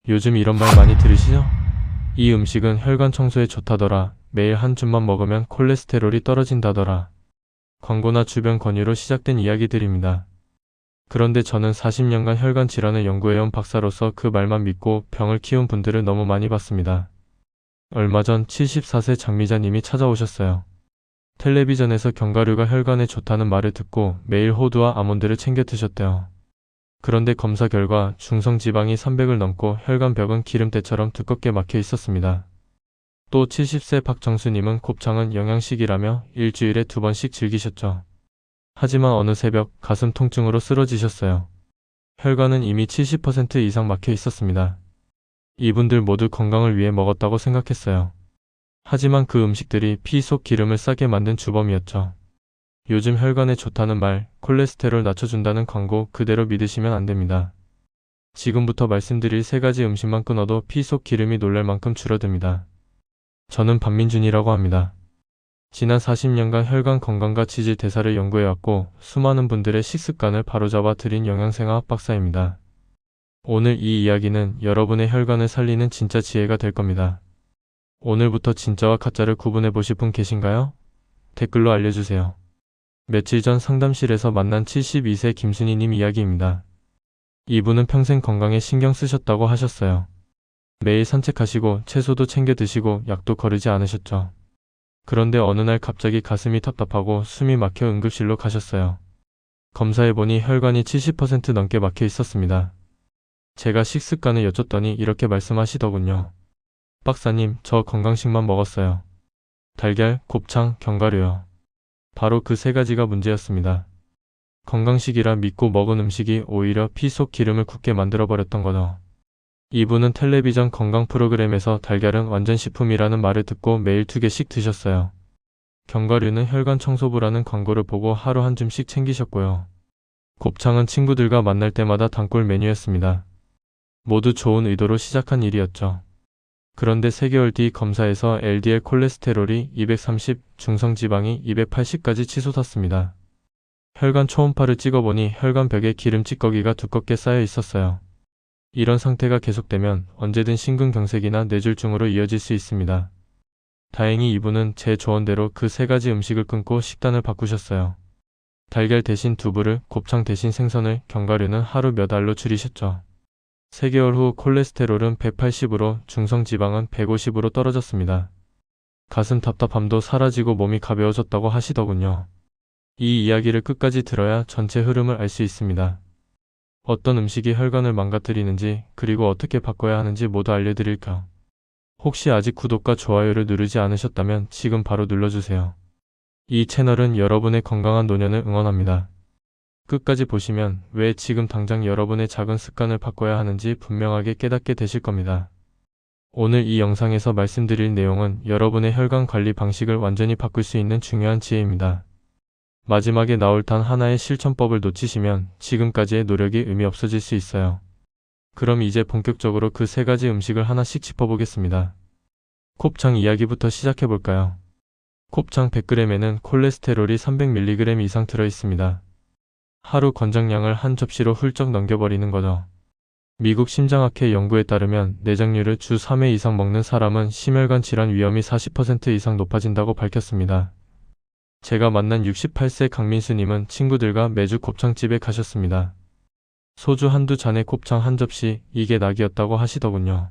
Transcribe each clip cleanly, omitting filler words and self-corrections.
요즘 이런 말 많이 들으시죠? 이 음식은 혈관 청소에 좋다더라. 매일 한 줌만 먹으면 콜레스테롤이 떨어진다더라. 광고나 주변 권유로 시작된 이야기들입니다. 그런데 저는 40년간 혈관 질환을 연구해온 박사로서 그 말만 믿고 병을 키운 분들을 너무 많이 봤습니다. 얼마 전 74세 장미자님이 찾아오셨어요. 텔레비전에서 견과류가 혈관에 좋다는 말을 듣고 매일 호두와 아몬드를 챙겨 드셨대요. 그런데 검사 결과 중성지방이 300을 넘고 혈관벽은 기름때처럼 두껍게 막혀 있었습니다. 또 70세 박정수님은 곱창은 영양식이라며 일주일에 2번씩 즐기셨죠. 하지만 어느 새벽 가슴 통증으로 쓰러지셨어요. 혈관은 이미 70% 이상 막혀 있었습니다. 이분들 모두 건강을 위해 먹었다고 생각했어요. 하지만 그 음식들이 피 속 기름을 싸게 만든 주범이었죠. 요즘 혈관에 좋다는 말, 콜레스테롤 낮춰준다는 광고 그대로 믿으시면 안 됩니다. 지금부터 말씀드릴 3가지 음식만 끊어도 피 속 기름이 놀랄 만큼 줄어듭니다. 저는 박민준이라고 합니다. 지난 40년간 혈관 건강과 지질 대사를 연구해왔고 수많은 분들의 식습관을 바로잡아 드린 영양생화학 박사입니다. 오늘 이 이야기는 여러분의 혈관을 살리는 진짜 지혜가 될 겁니다. 오늘부터 진짜와 가짜를 구분해 보실 분 계신가요? 댓글로 알려주세요. 며칠 전 상담실에서 만난 72세 김순희님 이야기입니다. 이분은 평생 건강에 신경 쓰셨다고 하셨어요. 매일 산책하시고 채소도 챙겨 드시고 약도 거르지 않으셨죠. 그런데 어느 날 갑자기 가슴이 답답하고 숨이 막혀 응급실로 가셨어요. 검사해보니 혈관이 70% 넘게 막혀 있었습니다. 제가 식습관을 여쭸더니 이렇게 말씀하시더군요. 박사님, 저 건강식만 먹었어요. 달걀, 곱창, 견과류요. 바로 그 3가지가 문제였습니다. 건강식이라 믿고 먹은 음식이 오히려 피 속 기름을 굳게 만들어버렸던 거죠. 이분은 텔레비전 건강 프로그램에서 달걀은 완전 식품이라는 말을 듣고 매일 2개씩 드셨어요. 견과류는 혈관 청소부라는 광고를 보고 하루 한 줌씩 챙기셨고요. 곱창은 친구들과 만날 때마다 단골 메뉴였습니다. 모두 좋은 의도로 시작한 일이었죠. 그런데 3개월 뒤 검사에서 LDL 콜레스테롤이 230, 중성지방이 280까지 치솟았습니다. 혈관 초음파를 찍어보니 혈관벽에 기름 찌꺼기가 두껍게 쌓여 있었어요. 이런 상태가 계속되면 언제든 심근경색이나 뇌졸중으로 이어질 수 있습니다. 다행히 이분은 제 조언대로 그 3가지 음식을 끊고 식단을 바꾸셨어요. 달걀 대신 두부를, 곱창 대신 생선을, 견과류는 하루 몇 알로 줄이셨죠. 3개월 후 콜레스테롤은 180으로 중성지방은 150으로 떨어졌습니다. 가슴 답답함도 사라지고 몸이 가벼워졌다고 하시더군요. 이 이야기를 끝까지 들어야 전체 흐름을 알 수 있습니다. 어떤 음식이 혈관을 망가뜨리는지 그리고 어떻게 바꿔야 하는지 모두 알려드릴까. 혹시 아직 구독과 좋아요를 누르지 않으셨다면 지금 바로 눌러주세요. 이 채널은 여러분의 건강한 노년을 응원합니다. 끝까지 보시면 왜 지금 당장 여러분의 작은 습관을 바꿔야 하는지 분명하게 깨닫게 되실 겁니다. 오늘 이 영상에서 말씀드릴 내용은 여러분의 혈관 관리 방식을 완전히 바꿀 수 있는 중요한 지혜입니다. 마지막에 나올 단 하나의 실천법을 놓치시면 지금까지의 노력이 의미 없어질 수 있어요. 그럼 이제 본격적으로 그 3가지 음식을 하나씩 짚어보겠습니다. 곱창 이야기부터 시작해볼까요? 곱창 100g에는 콜레스테롤이 300mg 이상 들어있습니다. 하루 권장량을 한 접시로 훌쩍 넘겨버리는 거죠. 미국 심장학회 연구에 따르면 내장류를 주 3회 이상 먹는 사람은 심혈관 질환 위험이 40% 이상 높아진다고 밝혔습니다. 제가 만난 68세 강민수님은 친구들과 매주 곱창집에 가셨습니다. 소주 한두 잔에 곱창 한 접시, 이게 낙이었다고 하시더군요.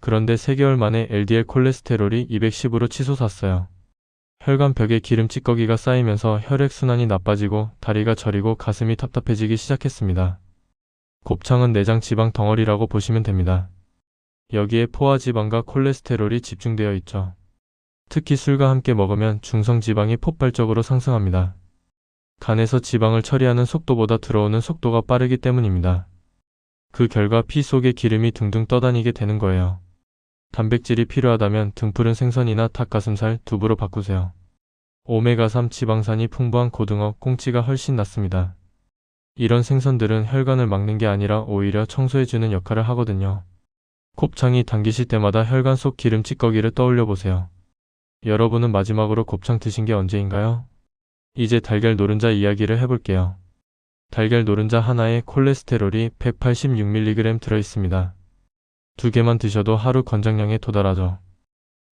그런데 3개월 만에 LDL 콜레스테롤이 210으로 치솟았어요. 혈관벽에 기름 찌꺼기가 쌓이면서 혈액순환이 나빠지고 다리가 저리고 가슴이 답답해지기 시작했습니다. 곱창은 내장 지방 덩어리라고 보시면 됩니다. 여기에 포화지방과 콜레스테롤이 집중되어 있죠. 특히 술과 함께 먹으면 중성지방이 폭발적으로 상승합니다. 간에서 지방을 처리하는 속도보다 들어오는 속도가 빠르기 때문입니다. 그 결과 피 속에 기름이 둥둥 떠다니게 되는 거예요. 단백질이 필요하다면 등푸른 생선이나 닭가슴살, 두부로 바꾸세요. 오메가3 지방산이 풍부한 고등어, 꽁치가 훨씬 낫습니다. 이런 생선들은 혈관을 막는 게 아니라 오히려 청소해주는 역할을 하거든요. 곱창이 당기실 때마다 혈관 속 기름 찌꺼기를 떠올려 보세요. 여러분은 마지막으로 곱창 드신 게 언제인가요? 이제 달걀 노른자 이야기를 해볼게요. 달걀 노른자 하나에 콜레스테롤이 186mg 들어있습니다. 2개만 드셔도 하루 권장량에 도달하죠.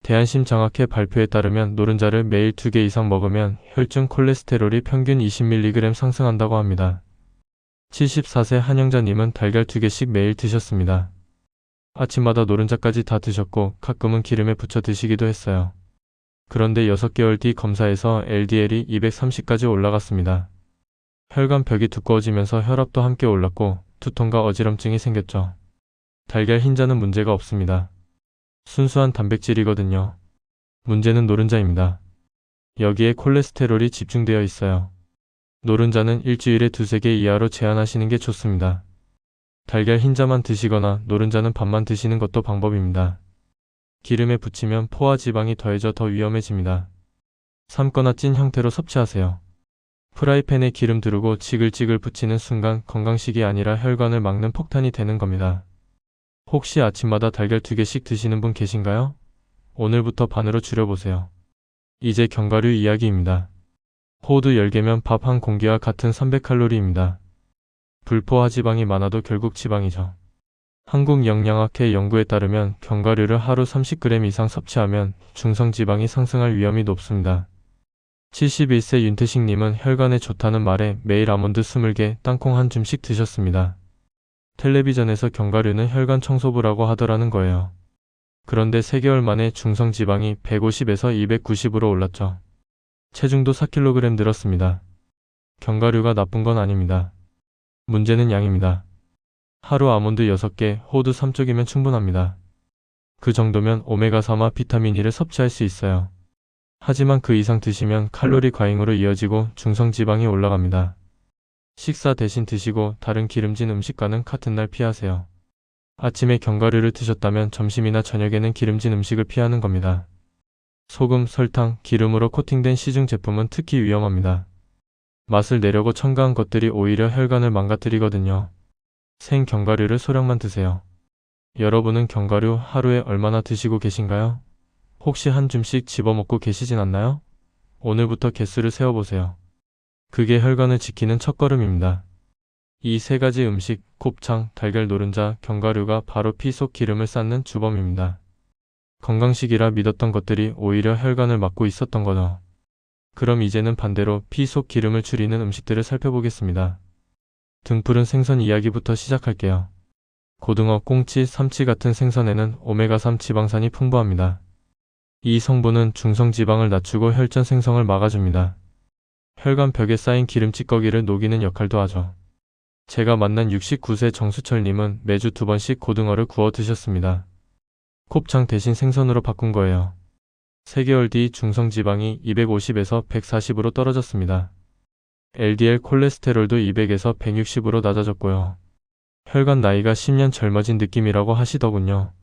대한심장학회 발표에 따르면 노른자를 매일 2개 이상 먹으면 혈중 콜레스테롤이 평균 20mg 상승한다고 합니다. 74세 한영자님은 달걀 2개씩 매일 드셨습니다. 아침마다 노른자까지 다 드셨고 가끔은 기름에 부쳐 드시기도 했어요. 그런데 6개월 뒤 검사에서 LDL이 230까지 올라갔습니다. 혈관벽이 두꺼워지면서 혈압도 함께 올랐고 두통과 어지럼증이 생겼죠. 달걀 흰자는 문제가 없습니다. 순수한 단백질이거든요. 문제는 노른자입니다. 여기에 콜레스테롤이 집중되어 있어요. 노른자는 일주일에 2-3개 이하로 제한하시는 게 좋습니다. 달걀 흰자만 드시거나 노른자는 반만 드시는 것도 방법입니다. 기름에 부치면 포화 지방이 더해져 더 위험해집니다. 삶거나 찐 형태로 섭취하세요. 프라이팬에 기름 두르고 지글지글 붙이는 순간 건강식이 아니라 혈관을 막는 폭탄이 되는 겁니다. 혹시 아침마다 달걀 2개씩 드시는 분 계신가요? 오늘부터 반으로 줄여보세요. 이제 견과류 이야기입니다. 호두 10개면 밥 한 공기와 같은 300칼로리입니다. 불포화 지방이 많아도 결국 지방이죠. 한국영양학회 연구에 따르면 견과류를 하루 30g 이상 섭취하면 중성지방이 상승할 위험이 높습니다. 71세 윤태식님은 혈관에 좋다는 말에 매일 아몬드 20개, 땅콩 한 줌씩 드셨습니다. 텔레비전에서 견과류는 혈관 청소부라고 하더라는 거예요. 그런데 3개월 만에 중성지방이 150에서 290으로 올랐죠. 체중도 4kg 늘었습니다. 견과류가 나쁜 건 아닙니다. 문제는 양입니다. 하루 아몬드 6개, 호두 3쪽이면 충분합니다. 그 정도면 오메가3와 비타민 E를 섭취할 수 있어요. 하지만 그 이상 드시면 칼로리 과잉으로 이어지고 중성지방이 올라갑니다. 식사 대신 드시고 다른 기름진 음식과는 같은 날 피하세요. 아침에 견과류를 드셨다면 점심이나 저녁에는 기름진 음식을 피하는 겁니다. 소금, 설탕, 기름으로 코팅된 시중 제품은 특히 위험합니다. 맛을 내려고 첨가한 것들이 오히려 혈관을 망가뜨리거든요. 생 견과류를 소량만 드세요. 여러분은 견과류 하루에 얼마나 드시고 계신가요? 혹시 한 줌씩 집어먹고 계시진 않나요? 오늘부터 개수를 세어보세요. 그게 혈관을 지키는 첫걸음입니다. 이 3가지 음식, 곱창, 달걀 노른자, 견과류가 바로 피 속 기름을 쌓는 주범입니다. 건강식이라 믿었던 것들이 오히려 혈관을 막고 있었던 거죠. 그럼 이제는 반대로 피 속 기름을 줄이는 음식들을 살펴보겠습니다. 등푸른 생선 이야기부터 시작할게요. 고등어, 꽁치, 삼치 같은 생선에는 오메가3 지방산이 풍부합니다. 이 성분은 중성지방을 낮추고 혈전 생성을 막아줍니다. 혈관 벽에 쌓인 기름 찌꺼기를 녹이는 역할도 하죠. 제가 만난 69세 정수철님은 매주 2번씩 고등어를 구워 드셨습니다. 곱창 대신 생선으로 바꾼 거예요. 3개월 뒤 중성지방이 250에서 140으로 떨어졌습니다. LDL 콜레스테롤도 200에서 160으로 낮아졌고요. 혈관 나이가 10년 젊어진 느낌이라고 하시더군요.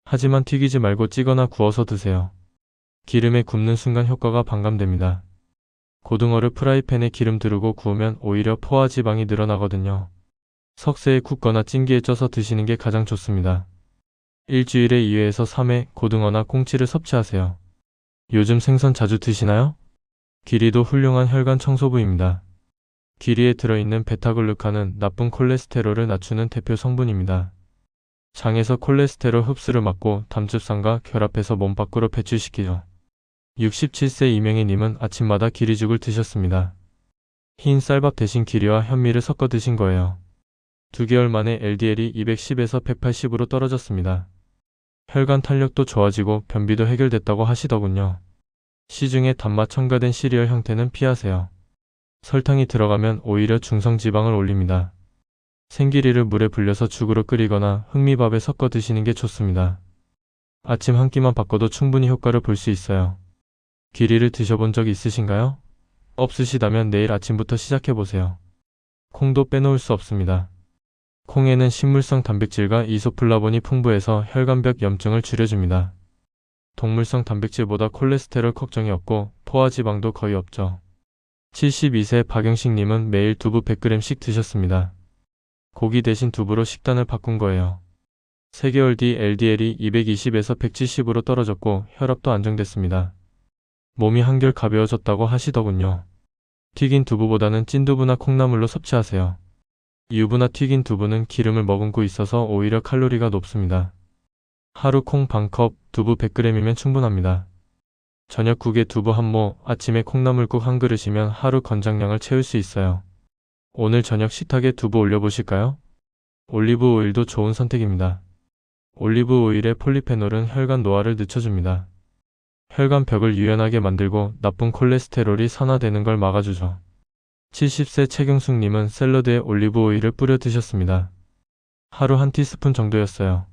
하지만 튀기지 말고 찌거나 구워서 드세요. 기름에 굽는 순간 효과가 반감됩니다. 고등어를 프라이팬에 기름 두르고 구우면 오히려 포화 지방이 늘어나거든요. 석쇠에 굽거나 찜기에 쪄서 드시는 게 가장 좋습니다. 일주일에 2회에서 3회 고등어나 꽁치를 섭취하세요. 요즘 생선 자주 드시나요? 귀리도 훌륭한 혈관 청소부입니다. 귀리에 들어있는 베타글루칸은 나쁜 콜레스테롤을 낮추는 대표 성분입니다. 장에서 콜레스테롤 흡수를 막고 담즙산과 결합해서 몸 밖으로 배출시키죠. 67세 이명희님은 아침마다 귀리죽을 드셨습니다. 흰 쌀밥 대신 귀리와 현미를 섞어 드신 거예요. 2개월 만에 LDL이 210에서 180으로 떨어졌습니다. 혈관 탄력도 좋아지고 변비도 해결됐다고 하시더군요. 시중에 단맛 첨가된 시리얼 형태는 피하세요. 설탕이 들어가면 오히려 중성지방을 올립니다. 생귀리를 물에 불려서 죽으로 끓이거나 흑미밥에 섞어 드시는 게 좋습니다. 아침 한 끼만 바꿔도 충분히 효과를 볼 수 있어요. 귀리를 드셔본 적 있으신가요? 없으시다면 내일 아침부터 시작해보세요. 콩도 빼놓을 수 없습니다. 콩에는 식물성 단백질과 이소플라본이 풍부해서 혈관벽 염증을 줄여줍니다. 동물성 단백질보다 콜레스테롤 걱정이 없고 포화지방도 거의 없죠. 72세 박영식님은 매일 두부 100g씩 드셨습니다. 고기 대신 두부로 식단을 바꾼 거예요. 3개월 뒤 LDL이 220에서 170으로 떨어졌고 혈압도 안정됐습니다. 몸이 한결 가벼워졌다고 하시더군요. 튀긴 두부보다는 찐두부나 콩나물로 섭취하세요. 유부나 튀긴 두부는 기름을 머금고 있어서 오히려 칼로리가 높습니다. 하루 콩 반컵, 두부 100g이면 충분합니다. 저녁국에 두부 한 모, 아침에 콩나물국 한 그릇이면 하루 권장량을 채울 수 있어요. 오늘 저녁 식탁에 두부 올려보실까요? 올리브 오일도 좋은 선택입니다. 올리브 오일의 폴리페놀은 혈관 노화를 늦춰줍니다. 혈관 벽을 유연하게 만들고 나쁜 콜레스테롤이 산화되는 걸 막아주죠. 70세 최경숙님은 샐러드에 올리브 오일을 뿌려 드셨습니다. 하루 한 티스푼 정도였어요.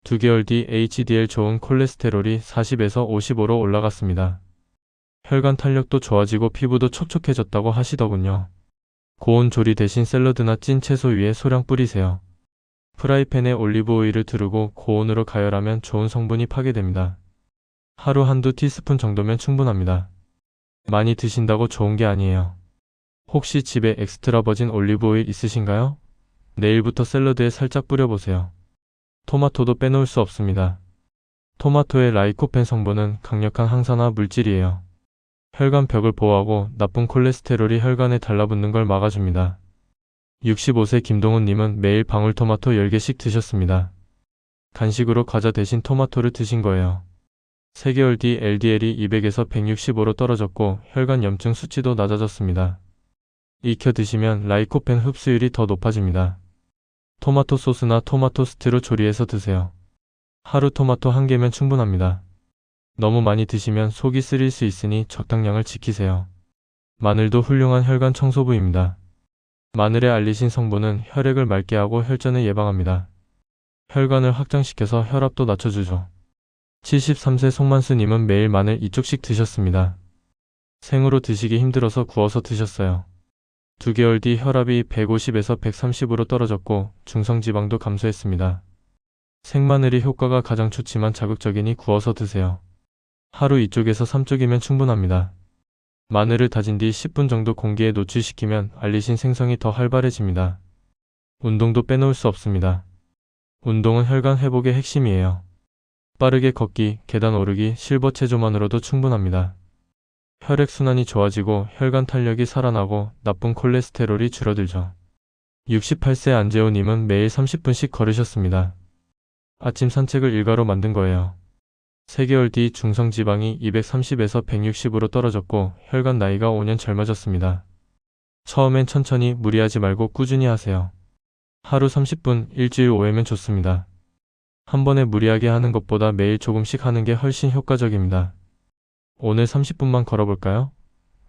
2개월 뒤 HDL 좋은 콜레스테롤이 40에서 55로 올라갔습니다. 혈관 탄력도 좋아지고 피부도 촉촉해졌다고 하시더군요. 고온 조리 대신 샐러드나 찐 채소 위에 소량 뿌리세요. 프라이팬에 올리브 오일을 두르고 고온으로 가열하면 좋은 성분이 파괴됩니다. 하루 한두 티스푼 정도면 충분합니다. 많이 드신다고 좋은 게 아니에요. 혹시 집에 엑스트라 버진 올리브 오일 있으신가요? 내일부터 샐러드에 살짝 뿌려보세요. 토마토도 빼놓을 수 없습니다. 토마토의 라이코펜 성분은 강력한 항산화 물질이에요. 혈관 벽을 보호하고 나쁜 콜레스테롤이 혈관에 달라붙는 걸 막아줍니다. 65세 김동훈님은 매일 방울토마토 10개씩 드셨습니다. 간식으로 과자 대신 토마토를 드신 거예요. 3개월 뒤 LDL이 200에서 165로 떨어졌고 혈관 염증 수치도 낮아졌습니다. 익혀 드시면 라이코펜 흡수율이 더 높아집니다. 토마토 소스나 토마토 스튜로 조리해서 드세요. 하루 토마토 1개면 충분합니다. 너무 많이 드시면 속이 쓰릴 수 있으니 적당량을 지키세요. 마늘도 훌륭한 혈관 청소부입니다. 마늘의 알리신 성분은 혈액을 맑게 하고 혈전을 예방합니다. 혈관을 확장시켜서 혈압도 낮춰주죠. 73세 송만수님은 매일 마늘 2쪽씩 드셨습니다. 생으로 드시기 힘들어서 구워서 드셨어요. 2개월 뒤 혈압이 150에서 130으로 떨어졌고 중성지방도 감소했습니다. 생마늘이 효과가 가장 좋지만 자극적이니 구워서 드세요. 하루 2쪽에서 3쪽이면 충분합니다. 마늘을 다진 뒤 10분 정도 공기에 노출시키면 알리신 생성이 더 활발해집니다. 운동도 빼놓을 수 없습니다. 운동은 혈관 회복의 핵심이에요. 빠르게 걷기, 계단 오르기, 실버 체조만으로도 충분합니다. 혈액순환이 좋아지고 혈관 탄력이 살아나고 나쁜 콜레스테롤이 줄어들죠. 68세 안재호님은 매일 30분씩 걸으셨습니다. 아침 산책을 일과로 만든 거예요. 3개월 뒤 중성지방이 230에서 160으로 떨어졌고 혈관 나이가 5년 젊어졌습니다. 처음엔 천천히 무리하지 말고 꾸준히 하세요. 하루 30분, 일주일 5회면 좋습니다. 한 번에 무리하게 하는 것보다 매일 조금씩 하는 게 훨씬 효과적입니다. 오늘 30분만 걸어볼까요?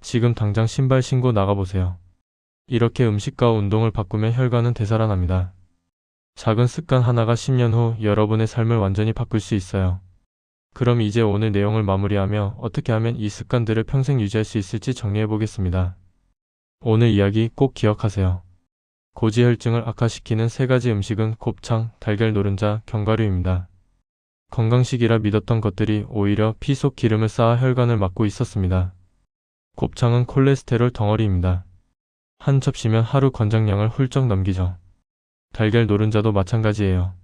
지금 당장 신발 신고 나가보세요. 이렇게 음식과 운동을 바꾸면 혈관은 되살아납니다. 작은 습관 하나가 10년 후 여러분의 삶을 완전히 바꿀 수 있어요. 그럼 이제 오늘 내용을 마무리하며 어떻게 하면 이 습관들을 평생 유지할 수 있을지 정리해 보겠습니다. 오늘 이야기 꼭 기억하세요. 고지혈증을 악화시키는 3가지 음식은 곱창, 달걀 노른자, 견과류입니다. 건강식이라 믿었던 것들이 오히려 피 속 기름을 쌓아 혈관을 막고 있었습니다. 곱창은 콜레스테롤 덩어리입니다. 한 접시면 하루 권장량을 훌쩍 넘기죠. 달걀 노른자도 마찬가지예요.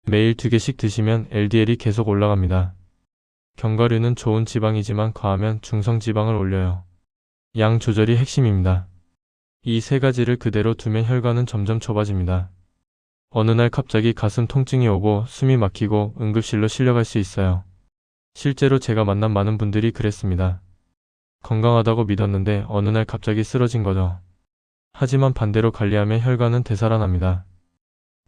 매일 2개씩 드시면 LDL이 계속 올라갑니다. 견과류는 좋은 지방이지만 과하면 중성지방을 올려요. 양 조절이 핵심입니다. 이 3가지를 그대로 두면 혈관은 점점 좁아집니다. 어느 날 갑자기 가슴 통증이 오고 숨이 막히고 응급실로 실려갈 수 있어요. 실제로 제가 만난 많은 분들이 그랬습니다. 건강하다고 믿었는데 어느 날 갑자기 쓰러진 거죠. 하지만 반대로 관리하면 혈관은 되살아납니다.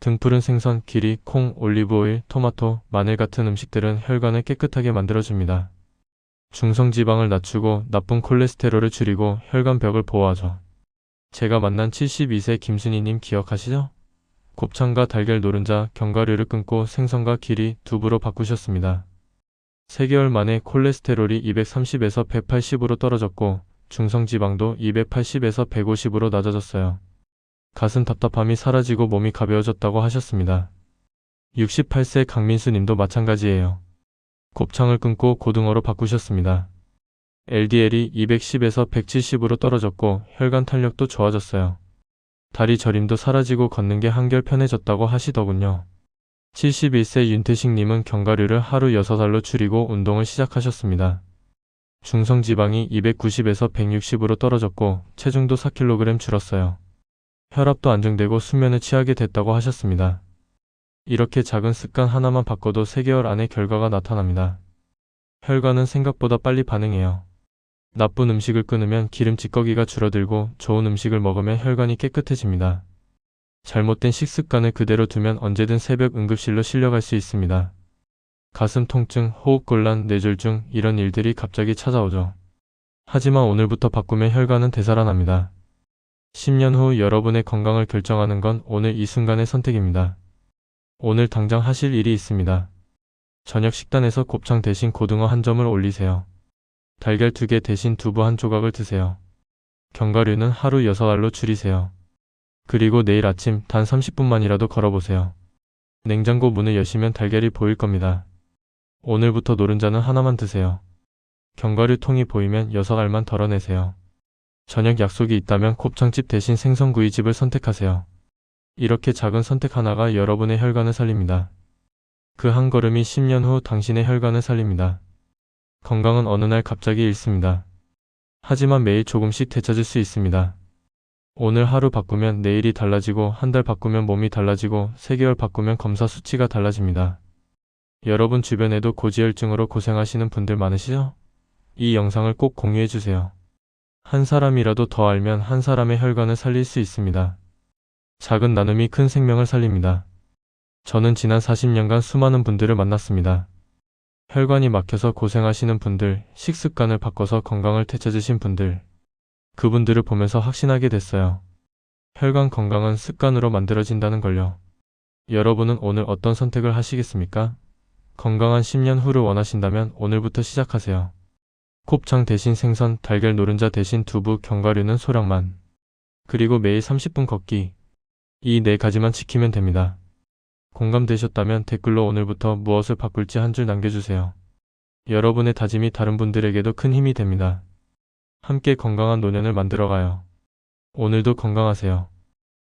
등푸른 생선, 기리, 콩, 올리브오일, 토마토, 마늘 같은 음식들은 혈관을 깨끗하게 만들어줍니다. 중성지방을 낮추고 나쁜 콜레스테롤을 줄이고 혈관 벽을 보호하죠. 제가 만난 72세 김순희님 기억하시죠? 곱창과 달걀 노른자, 견과류를 끊고 생선과 기리, 두부로 바꾸셨습니다. 3개월 만에 콜레스테롤이 230에서 180으로 떨어졌고 중성지방도 280에서 150으로 낮아졌어요. 가슴 답답함이 사라지고 몸이 가벼워졌다고 하셨습니다. 68세 강민수 님도 마찬가지예요. 곱창을 끊고 고등어로 바꾸셨습니다. LDL이 210에서 170으로 떨어졌고 혈관 탄력도 좋아졌어요. 다리 저림도 사라지고 걷는 게 한결 편해졌다고 하시더군요. 71세 윤태식 님은 견과류를 하루 6알로 줄이고 운동을 시작하셨습니다. 중성지방이 290에서 160으로 떨어졌고 체중도 4kg 줄었어요. 혈압도 안정되고 수면을 취하게 됐다고 하셨습니다. 이렇게 작은 습관 하나만 바꿔도 3개월 안에 결과가 나타납니다. 혈관은 생각보다 빨리 반응해요. 나쁜 음식을 끊으면 기름 찌꺼기가 줄어들고 좋은 음식을 먹으면 혈관이 깨끗해집니다. 잘못된 식습관을 그대로 두면 언제든 새벽 응급실로 실려갈 수 있습니다. 가슴 통증, 호흡곤란, 뇌졸중 이런 일들이 갑자기 찾아오죠. 하지만 오늘부터 바꾸면 혈관은 되살아납니다. 10년 후 여러분의 건강을 결정하는 건 오늘 이 순간의 선택입니다. 오늘 당장 하실 일이 있습니다. 저녁 식단에서 곱창 대신 고등어 한 점을 올리세요. 달걀 2개 대신 두부 한 조각을 드세요. 견과류는 하루 6알로 줄이세요. 그리고 내일 아침 단 30분만이라도 걸어보세요. 냉장고 문을 여시면 달걀이 보일 겁니다. 오늘부터 노른자는 하나만 드세요. 견과류 통이 보이면 6알만 덜어내세요. 저녁 약속이 있다면 곱창집 대신 생선구이집을 선택하세요. 이렇게 작은 선택 하나가 여러분의 혈관을 살립니다. 그 한 걸음이 10년 후 당신의 혈관을 살립니다. 건강은 어느 날 갑자기 잃습니다. 하지만 매일 조금씩 되찾을 수 있습니다. 오늘 하루 바꾸면 내일이 달라지고 한 달 바꾸면 몸이 달라지고 3개월 바꾸면 검사 수치가 달라집니다. 여러분 주변에도 고지혈증으로 고생하시는 분들 많으시죠? 이 영상을 꼭 공유해주세요. 한 사람이라도 더 알면 한 사람의 혈관을 살릴 수 있습니다. 작은 나눔이 큰 생명을 살립니다. 저는 지난 40년간 수많은 분들을 만났습니다. 혈관이 막혀서 고생하시는 분들, 식습관을 바꿔서 건강을 되찾으신 분들, 그분들을 보면서 확신하게 됐어요. 혈관 건강은 습관으로 만들어진다는 걸요. 여러분은 오늘 어떤 선택을 하시겠습니까? 건강한 10년 후를 원하신다면 오늘부터 시작하세요. 곱창 대신 생선, 달걀 노른자 대신 두부, 견과류는 소량만. 그리고 매일 30분 걷기. 이 4가지만 지키면 됩니다. 공감되셨다면 댓글로 오늘부터 무엇을 바꿀지 한 줄 남겨주세요. 여러분의 다짐이 다른 분들에게도 큰 힘이 됩니다. 함께 건강한 노년을 만들어가요. 오늘도 건강하세요.